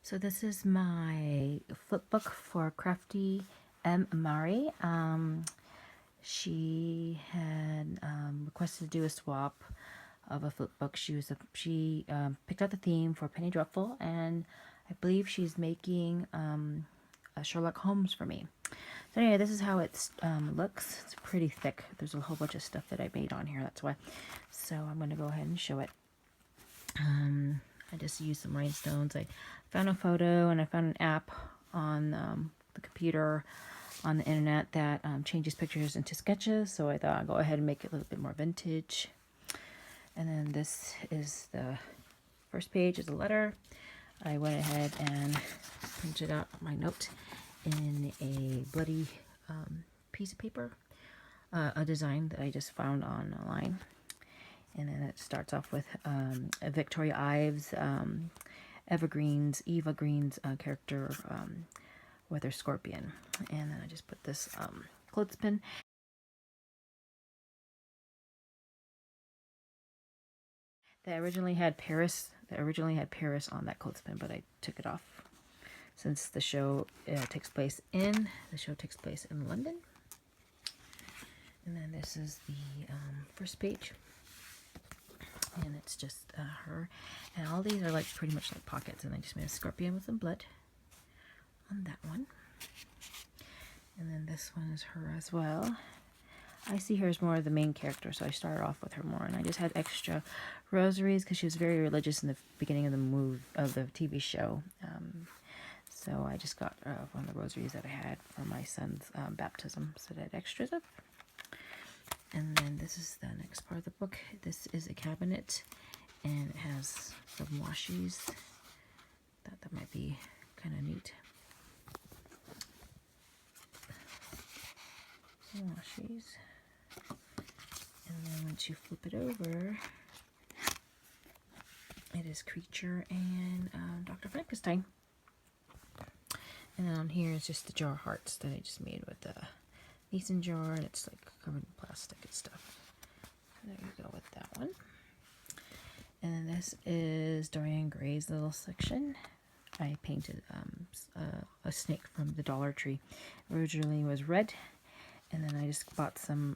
So this is my flipbook for Crafty M. Mari. She had requested to do a swap of a flipbook. She picked out the theme for Penny Dreadful, and I believe she's making a Sherlock Holmes for me. So anyway, this is how it looks. It's pretty thick. There's a whole bunch of stuff that I made on here, that's why. So I'm going to go ahead and show it. I just used some rhinestones. I found a photo and I found an app on the computer on the internet that changes pictures into sketches. So I thought I'd go ahead and make it a little bit more vintage. And then this is the first page is a letter. I went ahead and printed out my note in a bloody piece of paper, a design that I just found online. And then it starts off with Victoria Ives, Eva Green's character with her scorpion. And then I just put this clothespin. That originally had Paris on that clothespin, but I took it off since the show takes place in London. And then this is the first page. And it's just her, and all these are like pretty much like pockets, and I just made a scorpion with some blood on that one. And then this one is her as well. I see her as more of the main character, so I started off with her more, and I just had extra rosaries because she was very religious in the beginning of the TV show. So I just got one of the rosaries that I had for my son's baptism, so I had extras of. And then this is the next part of the book. This is a cabinet, and it has some washies. Thought that might be kind of neat. Some washies. And then once you flip it over, it is Creature and Dr. Frankenstein. And then on here is just the jar hearts that I just made with the mason jar, and it's like covered in plastic and stuff. So there you go with that one. And then this is Dorian Gray's little section. I painted a snake from the Dollar Tree. Originally it was red, and then I just bought some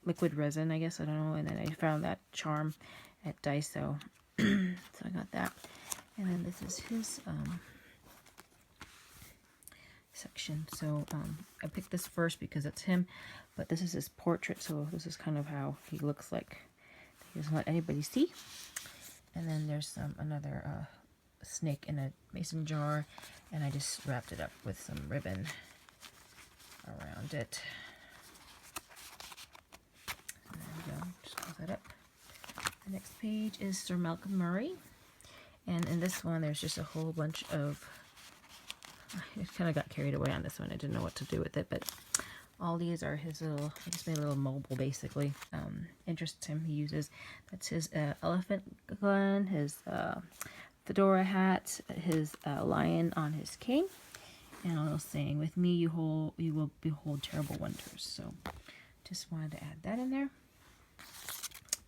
liquid resin, I guess, I don't know, and then I found that charm at Daiso. So I got that. And then this is his section. So I picked this first because it's him, but this is his portrait, so this is kind of how he looks like. He doesn't let anybody see. And then there's another snake in a mason jar, and I just wrapped it up with some ribbon around it. And there we go, just close that up. The next page is Sir Malcolm Murray, and in this one there's just a whole bunch of, I kind of got carried away on this one. I didn't know what to do with it, but all these are his little, I just made a little mobile basically. Interests him, he uses, that's his elephant gun, his fedora hat, his lion on his cane, and a little saying, with me you will behold terrible wonders. So just wanted to add that in there.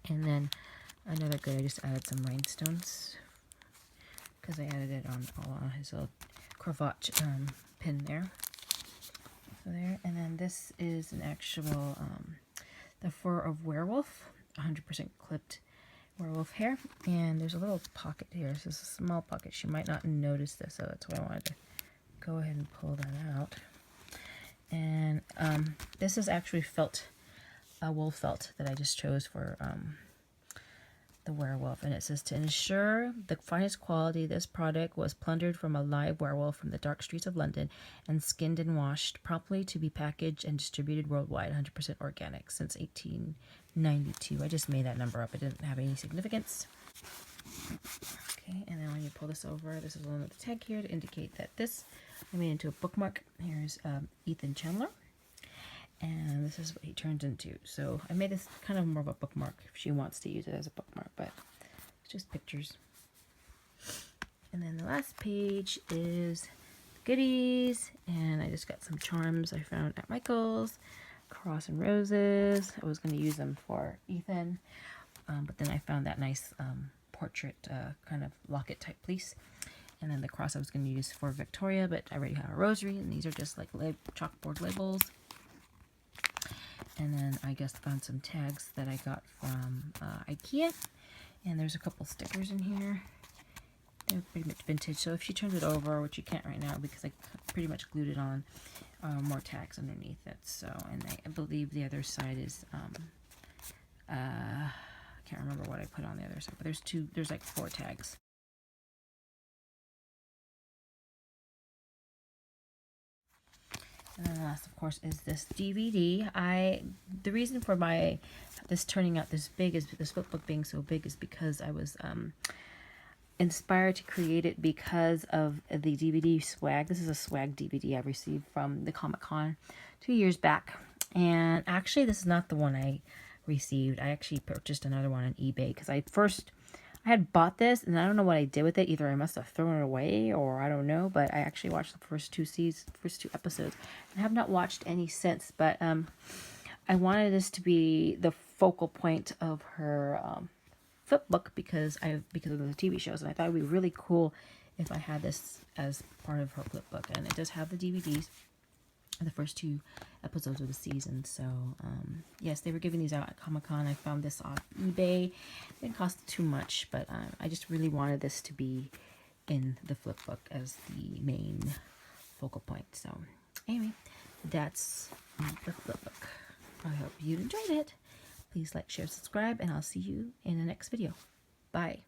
And then another good, I just added some rhinestones because I added it on his little cravat pin there. So there, and then this is an actual the fur of werewolf, 100% clipped werewolf hair, and there's a little pocket here. This is a small pocket. She might not notice this, so that's why I wanted to go ahead and pull that out. And this is actually felt, wool felt that I just chose for the werewolf, and it says, to ensure the finest quality, this product was plundered from a live werewolf from the dark streets of London and skinned and washed, promptly to be packaged and distributed worldwide, 100% organic, since 1892. I just made that number up. It didn't have any significance. Okay, and then when you pull this over, this is a little tag here to indicate that this I made into a bookmark. Here's Ethan Chandler. And this is what he turns into. So I made this kind of more of a bookmark if she wants to use it as a bookmark, but it's just pictures. And then the last page is goodies, and I just got some charms I found at Michael's, cross and roses. I was going to use them for Ethan, but then I found that nice portrait kind of locket type piece, And then the cross I was going to use for Victoria, but I already have a rosary, and these are just like chalkboard labels. And then I just found some tags that I got from IKEA. And there's a couple stickers in here. They're pretty much vintage, so if she turns it over, which you can't right now because I pretty much glued it on, more tags underneath it. So, and I believe the other side is, I can't remember what I put on the other side, but there's like 4 tags. And then last, of course, is this DVD. The reason for this turning out this big, is this flipbook being so big, is because I was inspired to create it because of the DVD swag. This is a swag DVD I received from the Comic-Con 2 years back. And actually, this is not the one I received. I actually purchased another one on eBay because I had bought this and I don't know what I did with it. Either I must have thrown it away or I don't know, but I actually watched the first two episodes and have not watched any since. But I wanted this to be the focal point of her Flipbook because of the TV shows, and I thought it would be really cool if I had this as part of her Flipbook. And it does have the DVDs, the first 2 episodes of the season. So yes, they were giving these out at Comic-Con. I found this on eBay. It didn't cost too much, but I just really wanted this to be in the Flipbook as the main focal point. So anyway, that's the Flipbook. I hope you enjoyed it. Please like, share, subscribe, and I'll see you in the next video. Bye.